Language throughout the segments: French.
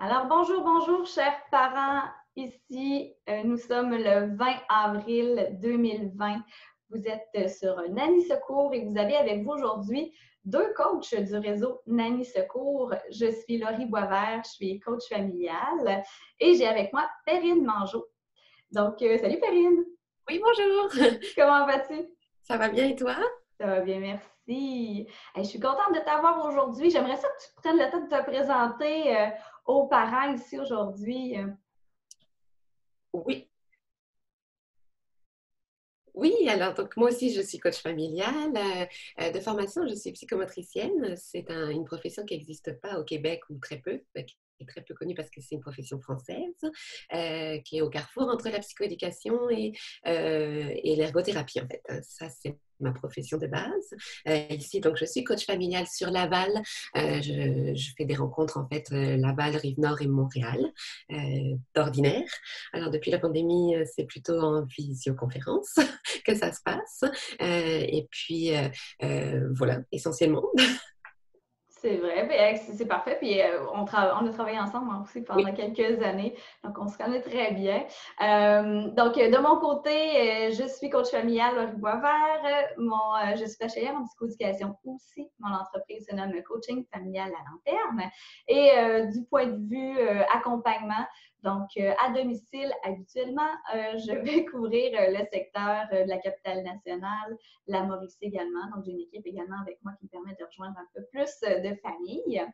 Alors, bonjour, bonjour, chers parents. Ici, nous sommes le 20 avril 2020. Vous êtes sur Nanny Secours et vous avez avec vous aujourd'hui deux coachs du réseau Nanny Secours. Je suis Laurie Boisvert, je suis coach familiale et j'ai avec moi Perrine Mangeot. Donc, salut Perrine! Oui, bonjour. Comment vas-tu? Ça va bien et toi? Ça va bien, merci. Hey, je suis contente de t'avoir aujourd'hui. J'aimerais ça que tu prennes le temps de te présenter aux parents ici aujourd'hui. Oui. Oui, alors donc moi aussi je suis coach familiale. De formation, je suis psychomotricienne. C'est une profession qui n'existe pas au Québec ou très peu, qui est très peu connue parce que c'est une profession française, qui est au carrefour entre la psychoéducation et l'ergothérapie en fait. Ça, c'est ma profession de base. Ici, donc, je suis coach familiale sur Laval. Je fais des rencontres en fait Laval, Rive-Nord et Montréal d'ordinaire. Alors, depuis la pandémie, c'est plutôt en visioconférence que ça se passe. Et puis, voilà, essentiellement. C'est vrai, ben, c'est parfait. Puis on a travaillé ensemble aussi pendant Oui. quelques années, donc on se connaît très bien. Donc, de mon côté, je suis coach familiale Laurie Boisvert. Je suis bachelière en psychoéducation aussi. Mon entreprise se nomme Coaching familial à long terme. Et du point de vue accompagnement, donc à domicile, habituellement, je vais couvrir le secteur de la capitale nationale, la Mauricie également. Donc, j'ai une équipe également avec moi qui me permet de rejoindre un peu plus de familles.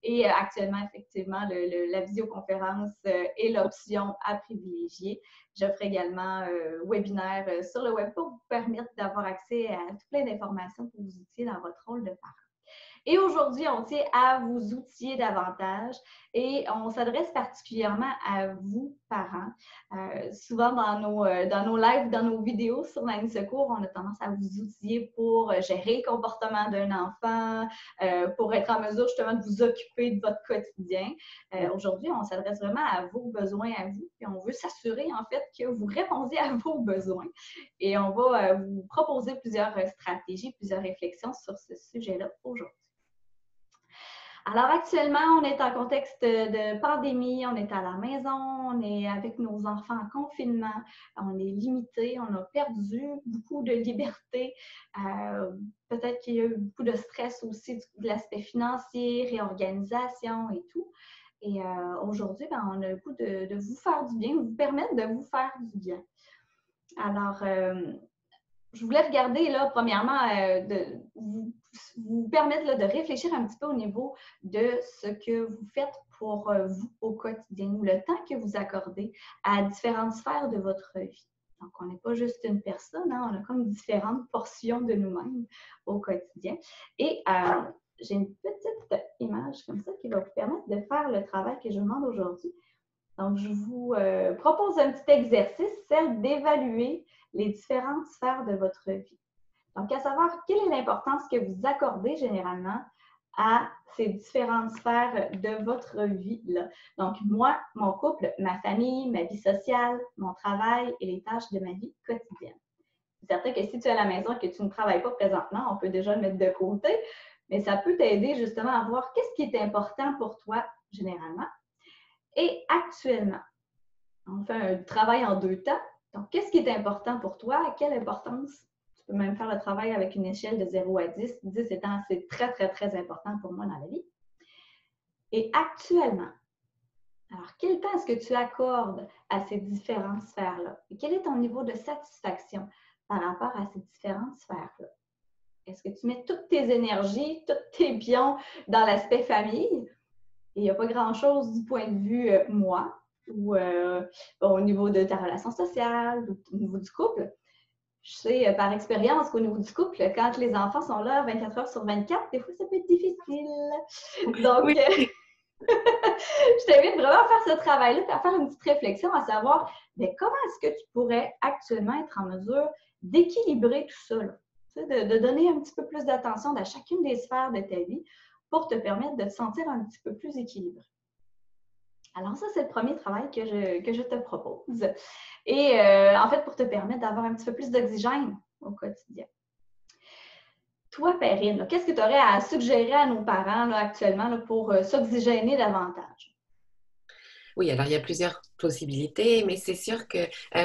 Et actuellement, effectivement, la visioconférence est l'option à privilégier. J'offre également webinaire sur le web pour vous permettre d'avoir accès à tout plein d'informations pour vous outiller dans votre rôle de parent. Et aujourd'hui, on tient à vous outiller davantage et on s'adresse particulièrement à vous, parents. Souvent, dans nos lives, dans nos vidéos sur Nanny Secours, on a tendance à vous outiller pour gérer le comportement d'un enfant, pour être en mesure justement de vous occuper de votre quotidien. Aujourd'hui, on s'adresse vraiment à vos besoins à vous et on veut s'assurer en fait que vous répondez à vos besoins. Et on va vous proposer plusieurs stratégies, plusieurs réflexions sur ce sujet-là aujourd'hui. Alors actuellement, on est en contexte de pandémie, on est à la maison, on est avec nos enfants en confinement, on est limité, on a perdu beaucoup de liberté. Peut-être qu'il y a eu beaucoup de stress aussi de l'aspect financier, réorganisation et tout. Et aujourd'hui, on a le goût de vous faire du bien, vous permettre de vous faire du bien. Alors, je voulais regarder, là, premièrement, de vous permettre là, de réfléchir un petit peu au niveau de ce que vous faites pour vous au quotidien, ou le temps que vous accordez à différentes sphères de votre vie. Donc, on n'est pas juste une personne, hein, on a comme différentes portions de nous-mêmes au quotidien. Et j'ai une petite image comme ça qui va vous permettre de faire le travail que je vous demande aujourd'hui. Donc, je vous propose un petit exercice, celle d'évaluer les différentes sphères de votre vie. Donc, à savoir, quelle est l'importance que vous accordez généralement à ces différentes sphères de votre vie-là. Donc, moi, mon couple, ma famille, ma vie sociale, mon travail et les tâches de ma vie quotidienne. C'est certain que si tu es à la maison et que tu ne travailles pas présentement, on peut déjà le mettre de côté, mais ça peut t'aider justement à voir qu'est-ce qui est important pour toi généralement. Et actuellement, on fait un travail en deux temps. Donc, qu'est-ce qui est important pour toi? Quelle importance? Tu peux même faire le travail avec une échelle de 0 à 10. 10 étant c'est très, très, très important pour moi dans la vie. Et actuellement, alors quel temps est-ce que tu accordes à ces différentes sphères-là? Et quel est ton niveau de satisfaction par rapport à ces différentes sphères-là? Est-ce que tu mets toutes tes énergies, tous tes pions dans l'aspect famille? Et il n'y a pas grand-chose du point de vue moi, ou au niveau de ta relation sociale, ou au niveau du couple. Je sais par expérience qu'au niveau du couple, quand les enfants sont là 24 heures sur 24, des fois, ça peut être difficile. Donc, Oui. je t'invite vraiment à faire ce travail-là, à faire une petite réflexion, à savoir comment est-ce que tu pourrais actuellement être en mesure d'équilibrer tout ça, là? Tu sais, de donner un petit peu plus d'attention à chacune des sphères de ta vie pour te permettre de te sentir un petit peu plus équilibré. Alors ça, c'est le premier travail que je te propose. Et en fait, pour te permettre d'avoir un petit peu plus d'oxygène au quotidien. Toi, Perrine, qu'est-ce que tu aurais à suggérer à nos parents là, actuellement là, pour s'oxygéner davantage? Oui, alors il y a plusieurs possibilités, mais c'est sûr que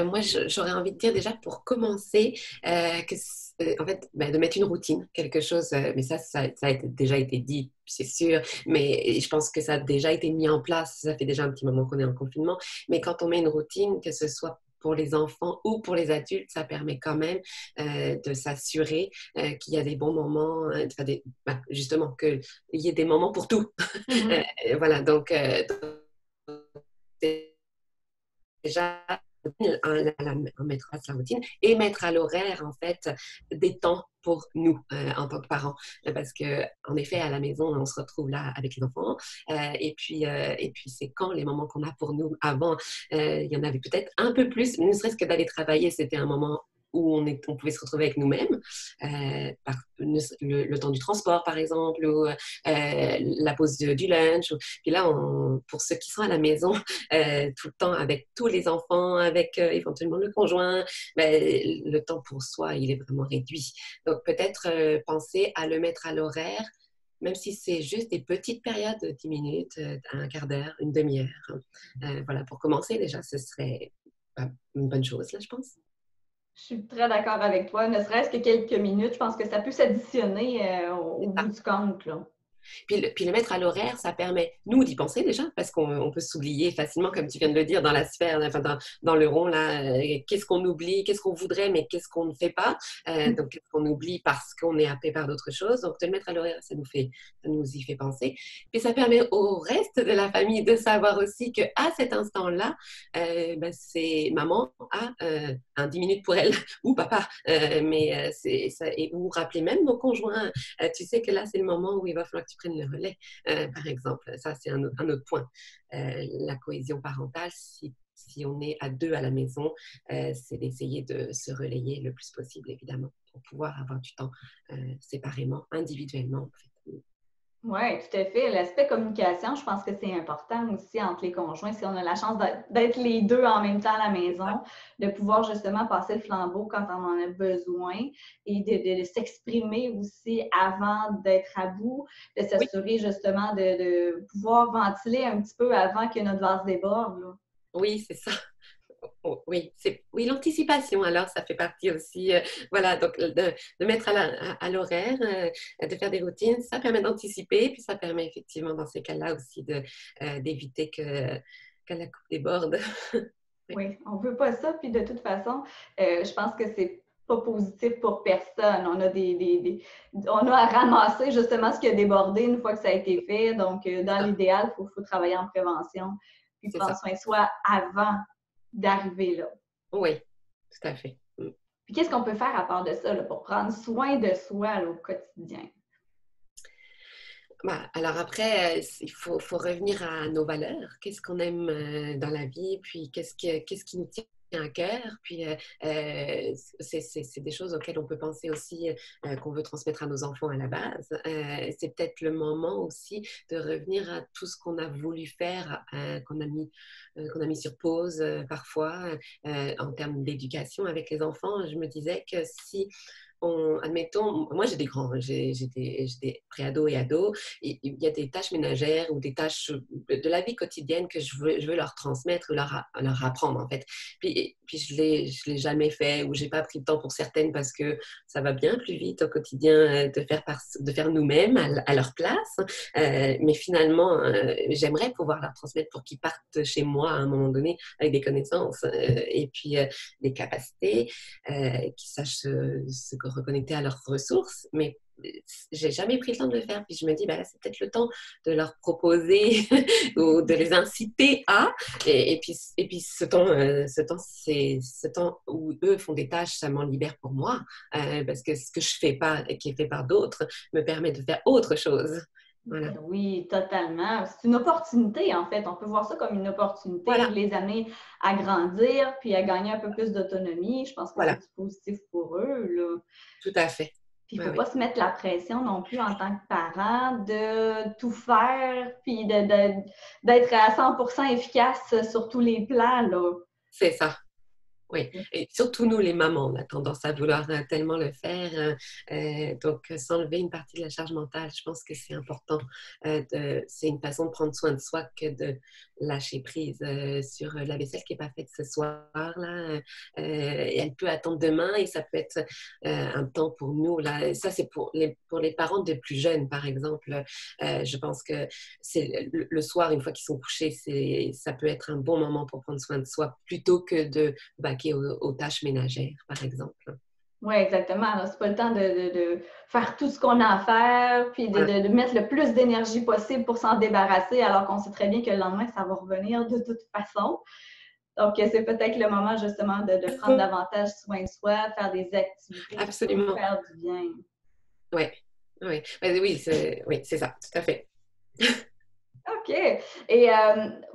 moi, j'aurais envie de dire déjà pour commencer, en fait, de mettre une routine, quelque chose, mais ça a déjà été dit, c'est sûr, mais je pense que ça a déjà été mis en place, ça fait déjà un petit moment qu'on est en confinement, mais quand on met une routine, que ce soit pour les enfants ou pour les adultes, ça permet quand même de s'assurer qu'il y a des bons moments, justement, qu'il y ait des moments pour tout. Mhm. Voilà, donc déjà mettre à sa routine et mettre à l'horaire en fait des temps pour nous en tant que parents parce que en effet à la maison on se retrouve là avec les enfants et puis c'est quand les moments qu'on a pour nous avant il y en avait peut-être un peu plus ne serait-ce que d'aller travailler c'était un moment où on pouvait se retrouver avec nous-mêmes, le temps du transport par exemple, ou la pause du lunch. Puis là, pour ceux qui sont à la maison, tout le temps avec tous les enfants, avec éventuellement le conjoint, le temps pour soi, il est vraiment réduit. Donc peut-être penser à le mettre à l'horaire, même si c'est juste des petites périodes de 10 minutes, un quart d'heure, une demi-heure. Voilà, pour commencer déjà, ce serait une bonne chose, là, je pense. Je suis très d'accord avec toi. Ne serait-ce que quelques minutes, je pense que ça peut s'additionner au bout du compte, là. Puis le mettre à l'horaire, ça permet, nous, d'y penser déjà, parce qu'on peut s'oublier facilement, comme tu viens de le dire, dans la sphère, enfin, dans le rond, là, qu'est-ce qu'on oublie, qu'est-ce qu'on voudrait, mais qu'est-ce qu'on ne fait pas. Donc, qu'est-ce qu'on oublie parce qu'on est happé par d'autres choses. Donc, de le mettre à l'horaire, ça nous y fait penser. Puis, ça permet au reste de la famille de savoir aussi qu'à cet instant-là, c'est maman a un 10 minutes pour elle, ou papa, ou rappeler même nos conjoints. Tu sais que là, c'est le moment où il va falloir que tu prennes le relais, par exemple. Ça, c'est un autre point. La cohésion parentale, si on est à deux à la maison, c'est d'essayer de se relayer le plus possible, évidemment, pour pouvoir avoir du temps séparément, individuellement, en fait. Oui, tout à fait. L'aspect communication, je pense que c'est important aussi entre les conjoints. Si on a la chance d'être les deux en même temps à la maison, de pouvoir justement passer le flambeau quand on en a besoin et de s'exprimer aussi avant d'être à bout, de Oui, s'assurer justement de pouvoir ventiler un petit peu avant que notre vase déborde, là. oui, c'est ça. Oh, oui, oui, l'anticipation, alors, ça fait partie aussi, voilà, donc de mettre à l'horaire, de faire des routines, ça permet d'anticiper, puis ça permet effectivement, dans ces cas-là aussi, d'éviter que la coupe déborde. Oui, Oui, on veut pas ça. Puis de toute façon, je pense que c'est pas positif pour personne. On a à ramasser justement ce qui a débordé une fois que ça a été fait. Donc, c'est dans ça, l'idéal, il faut travailler en prévention puis c'est prendre ça. soin de soi avant d'arriver là. Oui, tout à fait. Puis qu'est-ce qu'on peut faire à part de ça là, pour prendre soin de soi là, au quotidien? Alors après, faut revenir à nos valeurs. Qu'est-ce qu'on aime dans la vie, puis qu'est-ce qui nous tient à cœur. Puis c'est des choses auxquelles on peut penser aussi qu'on veut transmettre à nos enfants à la base. C'est peut-être le moment aussi de revenir à tout ce qu'on a voulu faire, qu'on a mis sur pause parfois en termes d'éducation avec les enfants. Je me disais que si admettons, moi j'ai des grands, j'ai des préados et ados, et il y a des tâches ménagères ou des tâches de la vie quotidienne que je veux leur transmettre, leur apprendre en fait. Puis je l'ai jamais fait ou j'ai pas pris le temps pour certaines parce que ça va bien plus vite au quotidien de faire nous-mêmes à leur place. Mais finalement, j'aimerais pouvoir leur transmettre pour qu'ils partent chez moi à un moment donné avec des connaissances et puis des capacités, qu'ils sachent se reconnecter à leurs ressources, mais j'ai jamais pris le temps de le faire. Puis je me dis, c'est peut-être le temps de leur proposer ou de les inciter à. Et puis c'est ce temps où eux font des tâches, ça m'en libère pour moi, parce que ce que je fais pas et qui est fait par d'autres me permet de faire autre chose. Voilà. Ben oui, totalement. C'est une opportunité, en fait. On peut voir ça comme une opportunité, Voilà. les amener à grandir puis à gagner un peu plus d'autonomie. Je pense que c'est Voilà. du positif pour eux, là. Tout à fait. Puis il ne Ouais, faut oui. pas se mettre la pression non plus en tant que parent de tout faire puis d'être à 100% efficace sur tous les plans, là. C'est ça. Oui, et surtout nous, les mamans, on a tendance à vouloir tellement le faire. Donc, s'enlever une partie de la charge mentale, je pense que c'est important. C'est une façon de prendre soin de soi que de lâcher prise sur la vaisselle qui n'est pas faite ce soir-là. Elle peut attendre demain et ça peut être un temps pour nous. Là. Ça, c'est pour les parents de plus jeunes, par exemple. Je pense que c'est le soir, une fois qu'ils sont couchés, ça peut être un bon moment pour prendre soin de soi plutôt que de vaquer aux tâches ménagères, par exemple. Oui, exactement. Alors, c'est pas le temps de faire tout ce qu'on a à faire, puis Voilà. de mettre le plus d'énergie possible pour s'en débarrasser, alors qu'on sait très bien que le lendemain, ça va revenir de toute façon. Donc, c'est peut-être le moment justement de prendre davantage soin de soi, faire des activités qui vont nous Absolument. faire du bien. Oui, oui, oui, c'est ça, tout à fait. OK. Et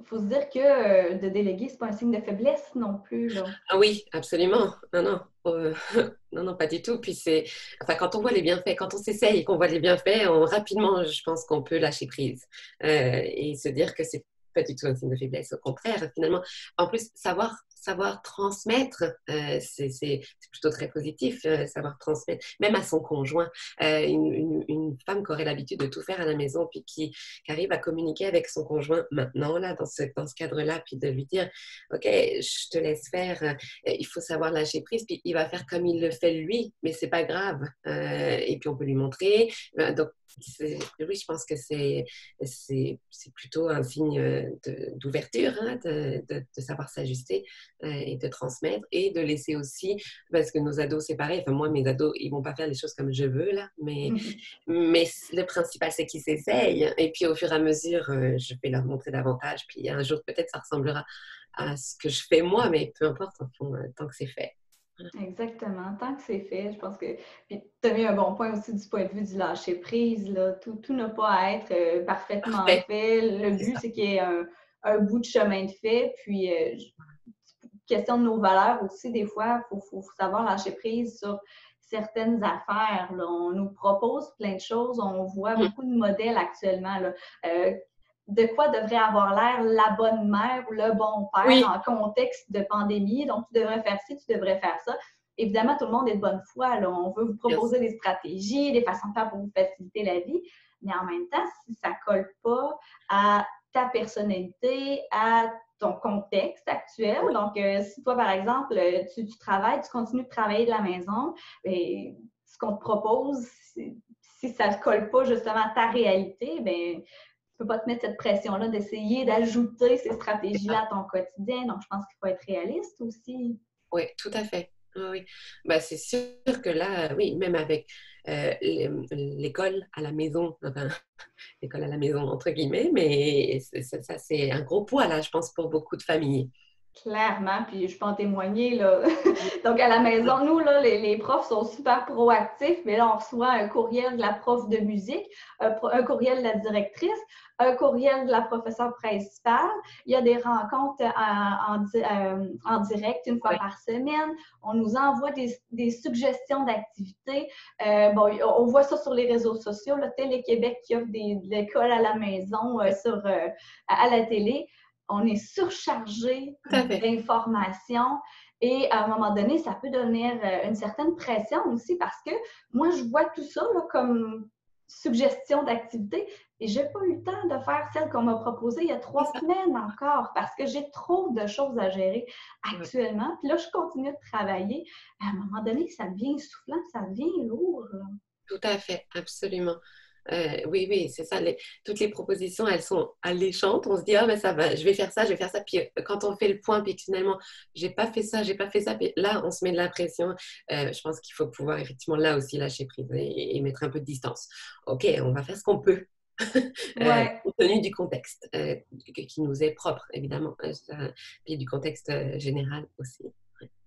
faut se dire que de déléguer, c'est pas un signe de faiblesse non plus, là. Ah oui, absolument. Non, non. Non, non, pas du tout. Puis enfin, quand on voit les bienfaits, quand on s'essaye et qu'on voit les bienfaits, rapidement, je pense qu'on peut lâcher prise et se dire que c'est pas du tout un signe de faiblesse. Au contraire, finalement, en plus, savoir transmettre, c'est plutôt très positif, savoir transmettre, même à son conjoint. Une femme qui aurait l'habitude de tout faire à la maison, puis qui arrive à communiquer avec son conjoint maintenant, là, dans ce cadre-là, puis de lui dire, OK, je te laisse faire, il faut savoir lâcher prise, puis il va faire comme il le fait lui, mais c'est pas grave. Et puis on peut lui montrer. Donc, oui, je pense que c'est plutôt un signe d'ouverture, hein, de savoir s'ajuster et de transmettre et de laisser aussi, parce que nos ados, c'est pareil. Enfin, moi, mes ados, ils vont pas faire les choses comme je veux, là, mais le principal, c'est qu'ils s'essayent. Et puis, au fur et à mesure, je vais leur montrer davantage. Puis, un jour, peut-être, ça ressemblera à ce que je fais moi, mais peu importe, en fond, tant que c'est fait. Voilà. Exactement. Tant que c'est fait, je pense que. Puis, tu as mis un bon point aussi du point de vue du lâcher prise, là. Tout n'a pas à être parfaitement Parfait, fait. Le c'est but, ça. c'est qu'il y ait un bout de chemin de fait. Puis, question de nos valeurs aussi, des fois, il faut savoir lâcher prise sur certaines affaires, là. On nous propose plein de choses. On voit Mm. beaucoup de modèles actuellement, là. De quoi devrait avoir l'air la bonne mère ou le bon père Oui, en contexte de pandémie. Donc, tu devrais faire ci, tu devrais faire ça. Évidemment, tout le monde est de bonne foi, là. On veut vous bien sûr. proposer des stratégies, des façons de faire pour vous faciliter la vie. Mais en même temps, si ça ne colle pas à ta personnalité, à ton contexte actuel. Oui, Donc, si toi, par exemple, tu travailles, tu continues de travailler de la maison, bien, ce qu'on te propose, si ça ne colle pas justement à ta réalité, bien, tu peux pas te mettre cette pression-là d'essayer d'ajouter ces c'est ça. stratégies-là à ton quotidien. Donc, je pense qu'il faut être réaliste aussi. Oui, tout à fait. Oui, oui. Bah, c'est sûr que là, oui, même avec l'école à la maison, enfin, l'école à la maison entre guillemets, mais ça, c'est un gros poids là, je pense, pour beaucoup de familles. Clairement, puis je peux en témoigner, là. Donc, à la maison, nous, là, les profs sont super proactifs, mais là, on reçoit un courriel de la prof de musique, un courriel de la directrice, un courriel de la professeure principale. Il y a des rencontres en direct une fois Oui, par semaine. On nous envoie des suggestions d'activités. Bon, on voit ça sur les réseaux sociaux, là, Télé-Québec qui offre de l'école à la maison à la télé. On est surchargé tout à fait. d'informations et à un moment donné, ça peut devenir une certaine pression aussi parce que moi, je vois tout ça là, comme suggestion d'activité et je n'ai pas eu le temps de faire celle qu'on m'a proposée il y a C'est 3 ça. semaines encore parce que j'ai trop de choses à gérer Ouais. actuellement. Puis là, je continue de travailler. À un moment donné, ça devient essoufflant, ça devient lourd, là. Tout à fait, absolument. Oui, oui, c'est ça. Toutes les propositions, elles sont alléchantes. On se dit, ah, ben ça va, je vais faire ça, je vais faire ça. Puis quand on fait le point, puis que finalement, j'ai pas fait ça, j'ai pas fait ça, puis là, on se met de la pression. Je pense qu'il faut pouvoir effectivement là aussi lâcher prise et mettre un peu de distance. OK, on va faire ce qu'on peut, Ouais. compte tenu du contexte qui nous est propre, évidemment, puis du contexte général aussi.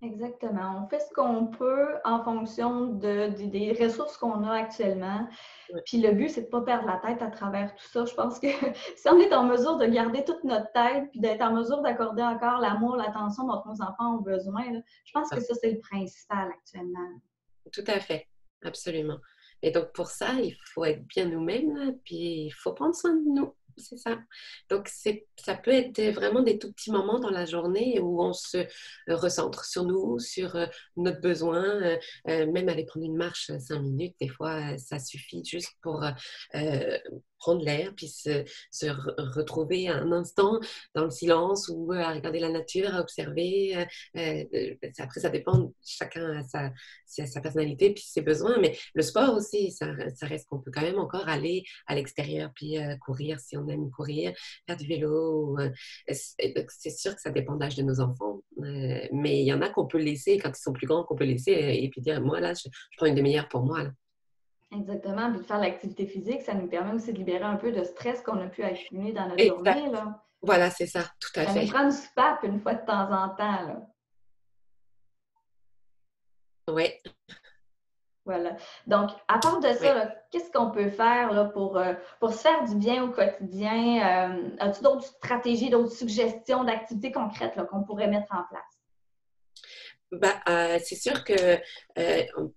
Exactement. On fait ce qu'on peut en fonction des ressources qu'on a actuellement. Ouais. Puis le but, c'est de ne pas perdre la tête à travers tout ça. Je pense que si on est en mesure de garder toute notre tête, puis d'être en mesure d'accorder encore l'amour, l'attention dont nos enfants ont besoin, là, je pense que Ah, ça, c'est le principal actuellement. tout à fait, absolument. Et donc pour ça, il faut être bien nous-mêmes, puis il faut prendre soin de nous. C'est ça. Donc, ça peut être vraiment des tout petits moments dans la journée où on se recentre sur nous, sur notre besoin. Même aller prendre une marche 5 minutes, des fois, ça suffit juste pour prendre l'air, puis retrouver un instant dans le silence ou à regarder la nature, à observer. Après, ça dépend, chacun a sa personnalité, puis ses besoins. Mais le sport aussi, ça reste qu'on peut quand même encore aller à l'extérieur, puis courir si on aime courir, faire du vélo. C'est sûr que ça dépend de l'âge de nos enfants, mais il y en a qu'on peut laisser, quand ils sont plus grands, qu'on peut laisser et puis dire, moi là, je prends une demi-heure pour moi. Là. Exactement. Puis de faire l'activité physique, ça nous permet aussi de libérer un peu de stress qu'on a pu accumuler dans notre Exact. journée, là. Voilà, c'est ça, tout à Ça nous fait. prend une soupape une fois de temps en temps, là. Oui, Voilà. Donc, à part de ça, oui. là, qu'est-ce qu'on peut faire là, pour se faire du bien au quotidien? As-tu d'autres stratégies, d'autres suggestions d'activités concrètes là, qu'on pourrait mettre en place? Bah, c'est sûr que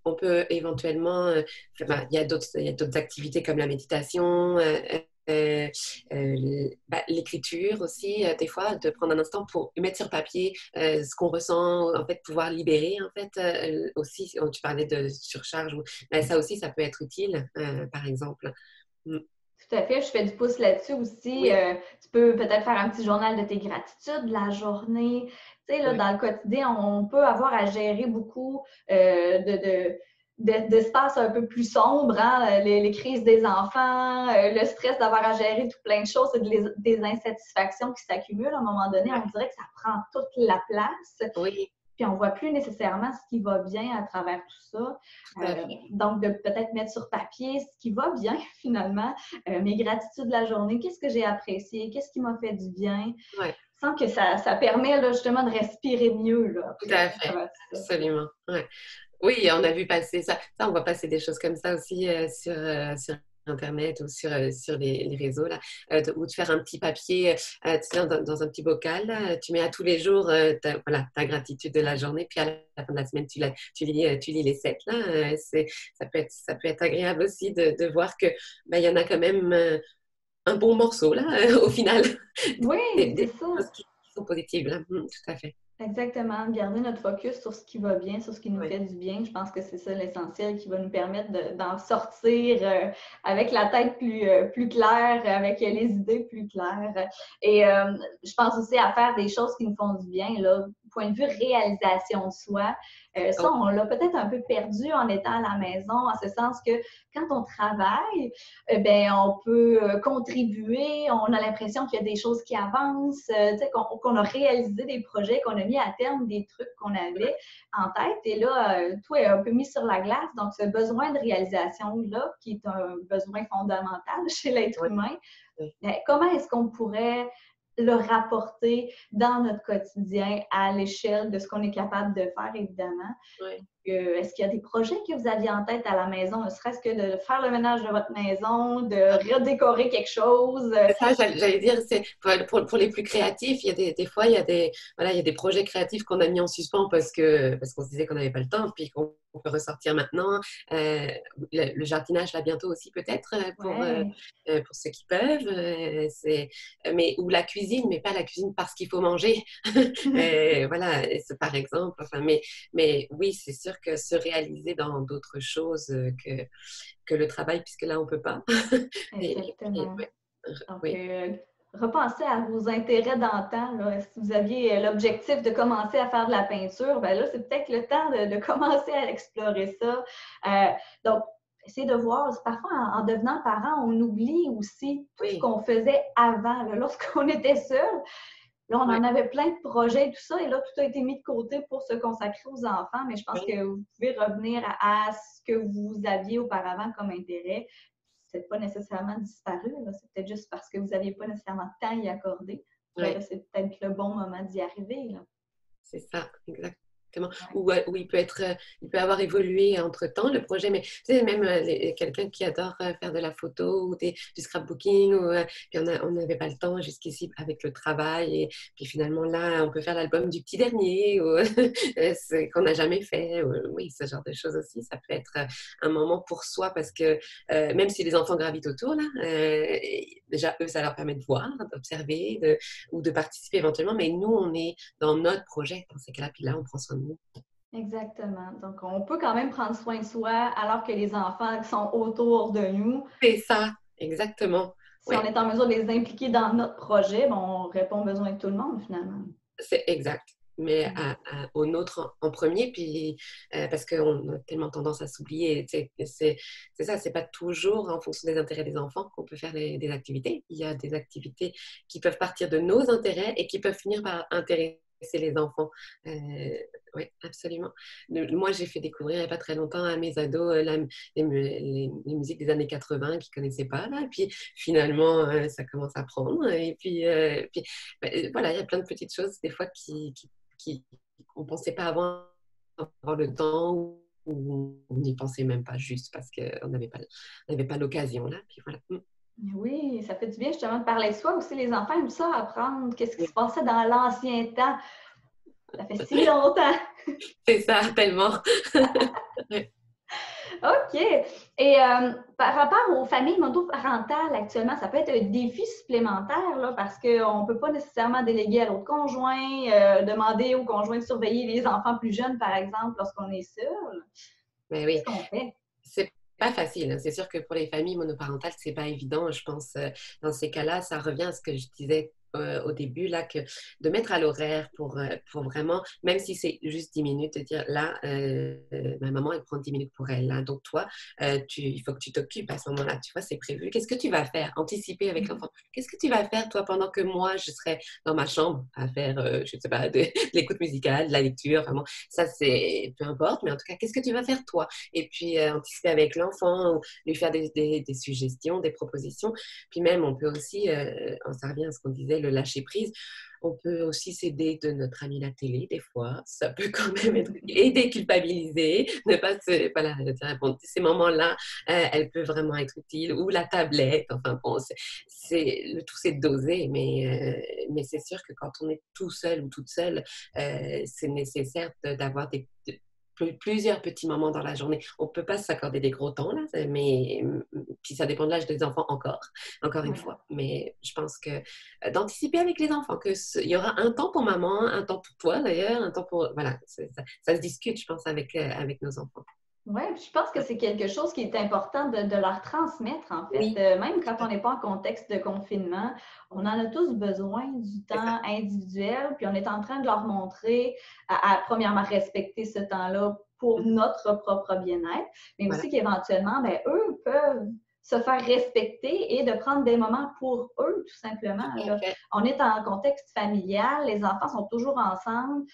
on peut éventuellement, il y a d'autres activités comme la méditation, euh, l'écriture aussi, des fois, de prendre un instant pour mettre sur papier ce qu'on ressent, en fait, pouvoir libérer, en fait, aussi, tu parlais de surcharge, ben, ça aussi, ça peut être utile, par exemple. Mm. Tout à fait, je fais du pouce là-dessus aussi. Oui, Tu peux peut-être faire un petit journal de tes gratitudes de la journée. Tu sais, là, oui, dans le quotidien, on peut avoir à gérer beaucoup d'espaces un peu plus sombres, hein, les crises des enfants, le stress d'avoir à gérer tout plein de choses, des insatisfactions qui s'accumulent. À un moment donné, on dirait que ça prend toute la place. oui, Puis on voit plus nécessairement ce qui va bien à travers tout ça. tout à fait. Donc, de peut-être mettre sur papier ce qui va bien finalement, mes gratitudes de la journée, qu'est-ce que j'ai apprécié, qu'est-ce qui m'a fait du bien, Ouais, sans que ça permet là, justement de respirer mieux là, tout après à à fait. travers tout ça. Absolument. Ouais. Oui, on a vu passer ça. Ça, on voit passer des choses comme ça aussi sur Internet ou sur les réseaux, là, ou de faire un petit papier tu sais, dans un petit bocal. Là, tu mets à tous les jours voilà, ta gratitude de la journée, puis à la fin de la semaine, tu lis les 7. Là, ça peut être agréable aussi de voir que ben, il y en a quand même un bon morceau là, au final, Oui, c'est des ça. choses qui sont positives. Là. Tout à fait. Exactement, garder notre focus sur ce qui va bien, sur ce qui nous Oui. fait du bien. Je pense que c'est ça l'essentiel qui va nous permettre d'en sortir avec la tête plus claire, avec les idées plus claires. Et je pense aussi à faire des choses qui nous font du bien, là, point de vue réalisation de soi. Ça, Oh, on l'a peut-être un peu perdu en étant à la maison, en ce sens que quand on travaille, ben, on peut contribuer, on a l'impression qu'il y a des choses qui avancent, qu'on a réalisé des projets, qu'on a mis à terme des trucs qu'on avait en tête. Et là, tout est un peu mis sur la glace. Donc, ce besoin de réalisation-là, qui est un besoin fondamental chez l'être oui, humain, oui, ben, comment est-ce qu'on pourrait le rapporter dans notre quotidien à l'échelle de ce qu'on est capable de faire, évidemment? oui. Est-ce qu'il y a des projets que vous aviez en tête à la maison, ne serait-ce que de faire le ménage de votre maison, de redécorer quelque chose? C'est ça, j'allais dire, c'est pour les plus créatifs, il y a des fois, voilà, il y a des projets créatifs qu'on a mis en suspens parce qu'on se disait qu'on n'avait pas le temps, puis qu'on peut ressortir maintenant. Euh, le jardinage, là, bientôt aussi, peut-être, Ouais, pour ceux qui peuvent. Ou la cuisine, mais pas la cuisine parce qu'il faut manger. Voilà, c'est par exemple. Enfin, mais oui, c'est sûr que se réaliser dans d'autres choses que le travail, puisque là, on peut pas. Et, exactement. ouais. Donc, Oui, repensez à vos intérêts d'antan. Là. Si vous aviez l'objectif de commencer à faire de la peinture, ben là, c'est peut-être le temps de commencer à explorer ça. Donc, essayez de voir, parfois en devenant parent, on oublie aussi tout ce oui, qu'on faisait avant, là, lorsqu'on était seul. Là, on oui, en avait plein de projets et tout ça, et là, tout a été mis de côté pour se consacrer aux enfants, mais je pense oui, que vous pouvez revenir à ce que vous aviez auparavant comme intérêt. C'est pas nécessairement disparu, là. C'est peut-être juste parce que vous n'aviez pas nécessairement de temps à y accorder. Ben là, oui, c'est peut-être le bon moment d'y arriver, là. c'est ça, exact. exactement. Ou il peut avoir évolué entre-temps le projet, mais tu sais, même quelqu'un qui adore faire de la photo ou du scrapbooking, puis on n'avait pas le temps jusqu'ici avec le travail, et puis finalement là, on peut faire l'album du petit dernier, ou qu'on n'a jamais fait. Oui, ce genre de choses aussi, ça peut être un moment pour soi, parce que même si les enfants gravitent autour, là, déjà, eux, ça leur permet de voir, d'observer, ou de participer éventuellement, mais nous, on est dans notre projet dans ces cas-là, puis là, on prend soin de nous. Exactement. Donc, on peut quand même prendre soin de soi alors que les enfants sont autour de nous. C'est ça, exactement. Si on est en mesure de les impliquer dans notre projet, on répond aux besoins de tout le monde, finalement. C'est exact. Mais au nôtre en premier, puis parce qu'on a tellement tendance à s'oublier. C'est ça, c'est pas toujours en fonction des intérêts des enfants qu'on peut faire des activités. Il y a des activités qui peuvent partir de nos intérêts et qui peuvent finir par intéresser les enfants. Oui, absolument. Moi, j'ai fait découvrir il n'y a pas très longtemps à mes ados les musiques des années 80 qu'ils ne connaissaient pas. Là. Puis finalement, ça commence à prendre. Et puis voilà, il y a plein de petites choses des fois qu'on ne pensait pas avoir le temps, ou on n'y pensait même pas, juste parce qu'on n'avait pas l'occasion là. Puis voilà. Oui, ça fait du bien justement de parler de soi aussi. Les enfants aiment ça, apprendre qu'est-ce qui Oui. se passait dans l'ancien temps. Ça fait si longtemps. C'est ça, tellement. OK. Et par rapport aux familles monoparentales actuellement, ça peut être un défi supplémentaire là, parce qu'on ne peut pas nécessairement déléguer à l'autre conjoint, demander au conjoint de surveiller les enfants plus jeunes, par exemple, lorsqu'on est seul. Mais oui. Qu'est-ce qu'on fait? C'est pas facile, hein. C'est sûr que pour les familles monoparentales, c'est pas évident. Je pense, dans ces cas-là, ça revient à ce que je disais au début, là, que de mettre à l'horaire pour vraiment, même si c'est juste 10 minutes, de dire là, ma maman, elle prend 10 minutes pour elle. Là. Donc, toi, il faut que tu t'occupes à ce moment-là. Tu vois, c'est prévu. Qu'est-ce que tu vas faire? Anticiper avec l'enfant. Qu'est-ce que tu vas faire, toi, pendant que moi, je serai dans ma chambre à faire, je sais pas, de l'écoute musicale, de la lecture, vraiment. Ça, c'est peu importe, mais en tout cas, qu'est-ce que tu vas faire, toi? Et puis, anticiper avec l'enfant, lui faire des suggestions, des propositions. Puis même, on peut aussi, ça revient à ce qu'on disait, le lâcher prise. On peut aussi s'aider de notre ami la télé, des fois. Ça peut quand même être et déculpabiliser, ne pas se, voilà, dire, bon, ces moments-là, elle peut vraiment être utile. Ou la tablette, enfin bon, le tout c'est de doser, mais c'est sûr que quand on est tout seul ou toute seule, c'est nécessaire d'avoir plusieurs petits moments dans la journée. On ne peut pas s'accorder des gros temps, là, mais puis ça dépend de l'âge des enfants encore une fois. Mais je pense que d'anticiper avec les enfants, il y aura un temps pour maman, un temps pour toi d'ailleurs, un temps pour... Voilà, ça se discute, je pense, avec nos enfants. Oui, je pense que c'est quelque chose qui est important de leur transmettre, en fait. Oui, Même quand on n'est pas en contexte de confinement, on en a tous besoin du temps individuel, puis on est en train de leur montrer premièrement, respecter ce temps-là pour notre propre bien-être, mais aussi qu'éventuellement, eux peuvent se faire respecter et de prendre des moments pour eux, tout simplement. Là. On est en contexte familial, les enfants sont toujours ensemble.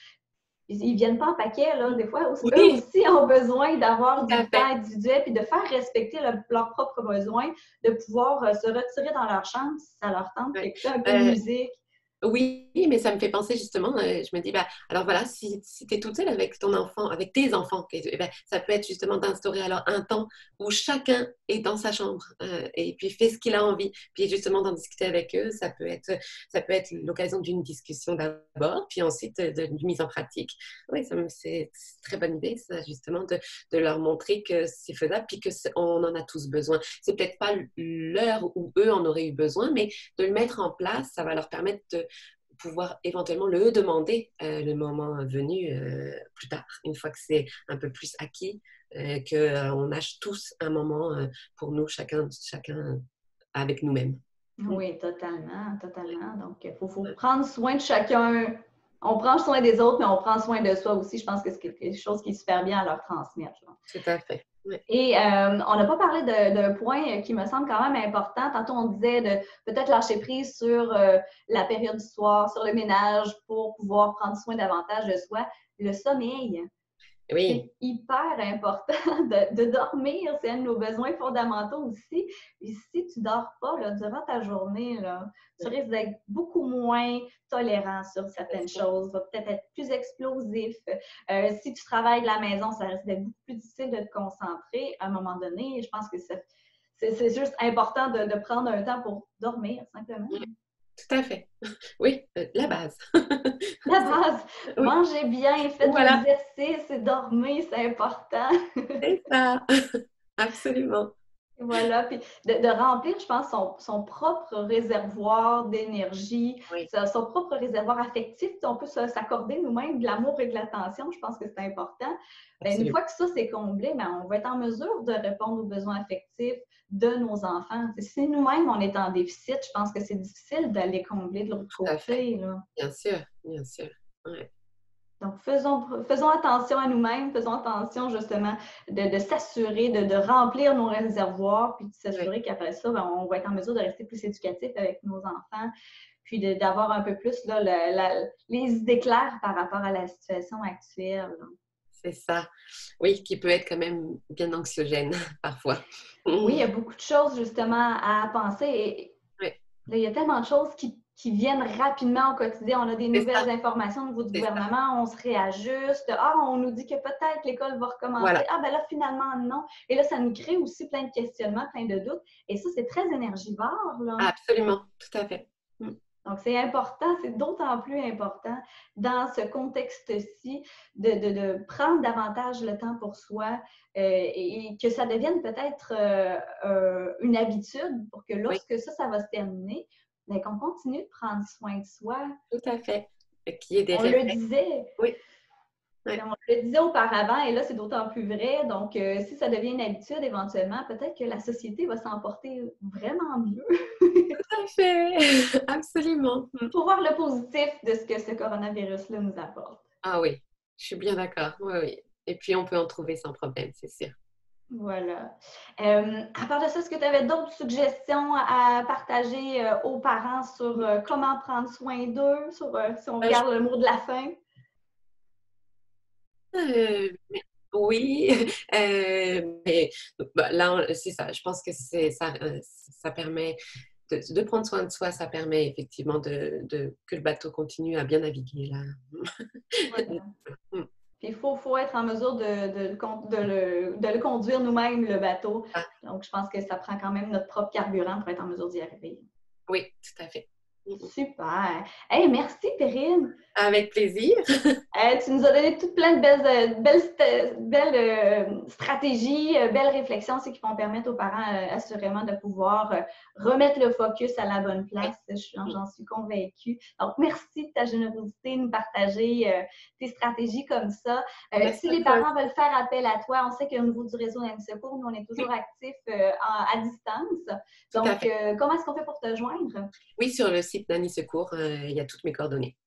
Ils ne viennent pas en paquet, là. Des fois, eux aussi ont besoin d'avoir du temps individuel puis de faire respecter leurs propres besoins, de pouvoir se retirer dans leur chambre si ça leur tente, écouter un peu de musique. Oui, mais ça me fait penser justement, je me dis, alors voilà, si tu es toute seule avec ton enfant, avec tes enfants, ça peut être justement d'instaurer alors un temps où chacun est dans sa chambre et puis fait ce qu'il a envie. Puis justement d'en discuter avec eux, ça peut être l'occasion d'une discussion d'abord, puis ensuite d'une mise en pratique. Oui, c'est une très bonne idée, ça, justement, de leur montrer que c'est faisable, puis qu'on en a tous besoin. C'est peut-être pas l'heure où eux en auraient eu besoin, mais de le mettre en place, ça va leur permettre de pouvoir éventuellement le demander le moment venu plus tard, une fois que c'est un peu plus acquis, qu'on a tous un moment pour nous, chacun avec nous-mêmes. Oui, totalement, totalement. Donc, il faut prendre soin de chacun. On prend soin des autres, mais on prend soin de soi aussi. Je pense que c'est quelque chose qui est super bien à leur transmettre. Là. Tout à fait. Oui. Et on n'a pas parlé d'un point qui me semble quand même important. Tantôt, on disait de peut-être lâcher prise sur la période du soir, sur le ménage pour pouvoir prendre soin davantage de soi. Le sommeil. Oui, c'est hyper important de dormir. C'est un de nos besoins fondamentaux aussi. Et si tu ne dors pas là, durant ta journée, là, tu oui, risques d'être beaucoup moins tolérant sur c'est certaines ça. choses, va peut-être être plus explosif. Si tu travailles de la maison, ça risque d'être beaucoup plus difficile de te concentrer à un moment donné. Je pense que c'est juste important de prendre un temps pour dormir, simplement. Oui, tout à fait. Oui, la base. La base, Oui, mangez bien, faites de voilà, l'exercice et dormez, c'est important. c'est ça. Absolument. Voilà, puis de remplir, je pense, son propre réservoir d'énergie, Oui, son propre réservoir affectif. On peut s'accorder nous-mêmes de l'amour et de l'attention, je pense que c'est important. Bien, une absolument. fois que ça, c'est comblé, bien, on va être en mesure de répondre aux besoins affectifs de nos enfants. Si nous-mêmes, on est en déficit, je pense que c'est difficile d'aller combler de l'autre Tout à fait. côté, là. Bien sûr, bien sûr. Ouais. Donc, faisons attention à nous-mêmes, faisons attention justement de s'assurer de remplir nos réservoirs, puis de Ouais. s'assurer qu'après ça, ben, on va être en mesure de rester plus éducatif avec nos enfants, puis d'avoir un peu plus là, les idées claires par rapport à la situation actuelle. C'est ça. Oui, qui peut être quand même bien anxiogène parfois. Oui, il y a Oui, beaucoup de choses justement à penser. Et là, il y a tellement de choses qui viennent rapidement au quotidien. On a des c'est ça, nouvelles informations au niveau du c'est ça. gouvernement, on se réajuste. Ah, on nous dit que peut-être l'école va recommencer. Voilà, Ah, ben là, finalement, non. Et là, ça nous crée aussi plein de questionnements, plein de doutes. Et ça, c'est très énergivore, là. absolument, tout à fait. Mm. Donc, c'est important, c'est d'autant plus important dans ce contexte-ci de prendre davantage le temps pour soi et que ça devienne peut-être une habitude pour que Oui, lorsque ça va se terminer, bien, qu'on continue de prendre soin de soi. tout à fait. Qu'il y ait des On le réflexes. disait, Oui, oui, on le disait auparavant et là, c'est d'autant plus vrai. Donc, si ça devient une habitude, éventuellement, peut-être que la société va s'en porter vraiment mieux. tout à fait. Absolument. Mm. Pour voir le positif de ce que ce coronavirus-là nous apporte. Ah oui, je suis bien d'accord. Oui, oui. Et puis, on peut en trouver sans problème, c'est sûr. Voilà. À part de ça, est-ce que tu avais d'autres suggestions à partager aux parents sur comment prendre soin d'eux, sur si on Euh, je- regarde le mot de la fin? euh, oui, mais bah, là, c'est ça. Je pense que ça permet de prendre soin de soi, ça permet effectivement que le bateau continue à bien naviguer là. Voilà. Puis il faut être en mesure de le conduire nous-mêmes, le bateau. Ah, Donc, je pense que ça prend quand même notre propre carburant pour être en mesure d'y arriver. oui, tout à fait. Super. Hey, merci, Perrine. Avec plaisir. Tu nous as donné toutes plein de belles stratégies, belles réflexions aussi qui vont permettre aux parents assurément de pouvoir remettre le focus à la bonne place. J'en suis convaincue. Donc, merci de ta générosité de nous partager tes stratégies comme ça. Merci Si à les toi. parents veulent faire appel à toi, on sait qu'au niveau du réseau d'Amis Secours, nous, on est toujours actifs à distance. Tout à Donc, fait. comment est-ce qu'on fait pour te joindre? Oui, sur le site Nanny Secours, il y a toutes mes coordonnées.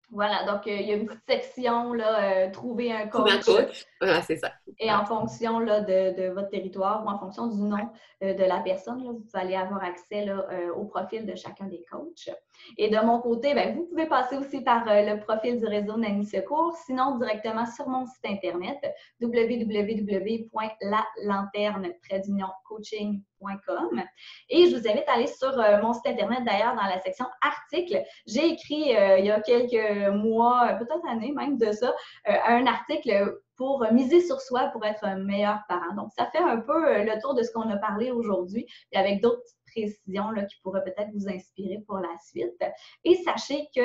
Voilà, donc il y a une petite section, là, trouver un Trouver un coach. coach, voilà, c'est ça. Et en fonction là, de votre territoire ou en fonction du nom de la personne, là, vous allez avoir accès là, au profil de chacun des coachs. Et de mon côté, bien, vous pouvez passer aussi par le profil du réseau Nanny Secours, sinon directement sur mon site internet www.lalanterne-coaching.com. Et je vous invite à aller sur mon site internet d'ailleurs dans la section articles. J'ai écrit il y a quelques mois, peut-être années même de ça, un article pour miser sur soi pour être un meilleur parent. Donc, ça fait un peu le tour de ce qu'on a parlé aujourd'hui, et avec d'autres petites précisions là, qui pourraient peut-être vous inspirer pour la suite. Et sachez que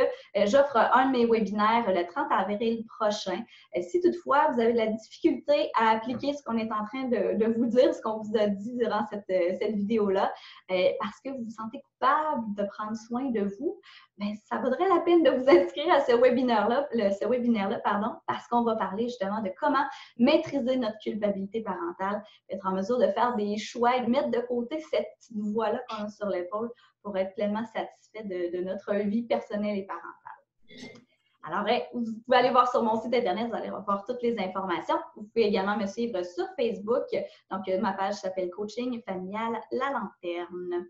j'offre un de mes webinaires le 30 avril prochain. Si toutefois, vous avez de la difficulté à appliquer ce qu'on est en train de vous dire, ce qu'on vous a dit durant cette vidéo-là, parce que vous vous sentez coupable de prendre soin de vous, bien, ça vaudrait la peine de vous inscrire à ce webinaire-là, parce qu'on va parler justement de comment maîtriser notre culpabilité parentale, être en mesure de faire des choix et de mettre de côté cette petite voix-là qu'on a sur l'épaule pour être pleinement satisfait de notre vie personnelle et parentale. Alors, vous pouvez aller voir sur mon site internet, vous allez voir toutes les informations. Vous pouvez également me suivre sur Facebook. Donc, ma page s'appelle Coaching familial La Lanterne.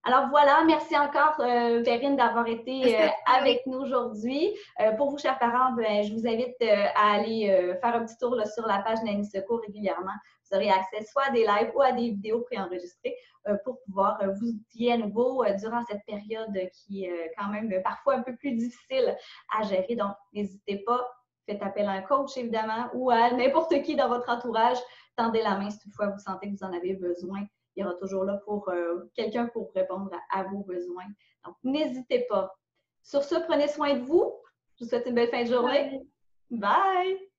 Alors voilà, merci encore, Perrine, d'avoir été Merci à toi, oui. avec nous aujourd'hui. Pour vous, chers parents, ben, je vous invite à aller faire un petit tour là, sur la page Nanny Secours régulièrement. Vous aurez accès soit à des lives ou à des vidéos préenregistrées pour pouvoir vous outiller à nouveau durant cette période qui est quand même parfois un peu plus difficile à gérer. Donc, n'hésitez pas, faites appel à un coach, évidemment, ou à n'importe qui dans votre entourage. Tendez la main si toutefois vous sentez que vous en avez besoin. Il y aura toujours là pour quelqu'un pour répondre à vos besoins. Donc, n'hésitez pas. Sur ce, prenez soin de vous. Je vous souhaite une belle fin de journée. Bye. Bye!